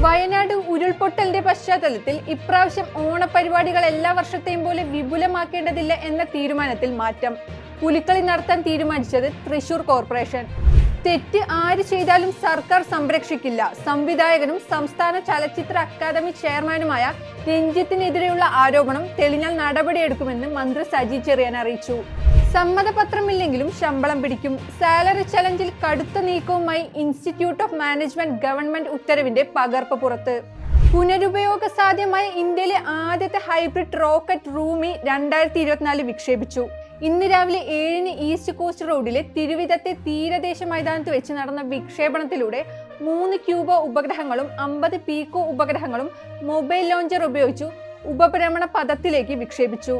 വയനാട് ഉരുൾപൊട്ടലിന്റെ പശ്ചാത്തലത്തിൽ ഇപ്രാവശ്യം ഓണപരിപാടികൾ എല്ലാ വർഷത്തെയും പോലെ വിപുലമാക്കേണ്ടതില്ല എന്ന തീരുമാനത്തിൽ മാറ്റം. പുലിക്കളി നടത്താൻ തീരുമാനിച്ചത് തൃശൂർ കോർപ്പറേഷൻ. തെറ്റ് ആര് ചെയ്താലും സർക്കാർ സംരക്ഷിക്കില്ല. സംവിധായകനും സംസ്ഥാന ചലച്ചിത്ര അക്കാദമി ചെയർമാനുമായ രഞ്ജിത്തിനെതിരെയുള്ള ആരോപണം തെളിഞ്ഞാൽ നടപടിയെടുക്കുമെന്ന് മന്ത്രി സജി ചെറിയാൻ അറിയിച്ചു. സമ്മതപത്രമില്ലെങ്കിലും ശമ്പളം പിടിക്കും. സാലറി ചലഞ്ചിൽ കടുത്ത നീക്കവുമായി ഇൻസ്റ്റിറ്റ്യൂട്ട് ഓഫ് മാനേജ്മെന്റ് ഗവൺമെന്റ് ഉത്തരവിന്റെ പകർപ്പ് പുറത്ത്. പുനരുപയോഗ സാധ്യമായ ഇന്ത്യയിലെ ആദ്യത്തെ ഹൈബ്രിഡ് റോക്കറ്റ് റൂമി 2024 വിക്ഷേപിച്ചു. ഇന്ന് രാവിലെ 7-ന് ഈസ്റ്റ് കോസ്റ്റ് റോഡിലെ തിരുവിധത്തെ തീരദേശ മൈതാനത്ത് വെച്ച് നടന്ന വിക്ഷേപണത്തിലൂടെ 3 ക്യൂബോ ഉപഗ്രഹങ്ങളും 50 പീക്കോ ഉപഗ്രഹങ്ങളും മൊബൈൽ ലോഞ്ചർ ഉപയോഗിച്ചു ഉപഭ്രമണ പഥത്തിലേക്ക് വിക്ഷേപിച്ചു.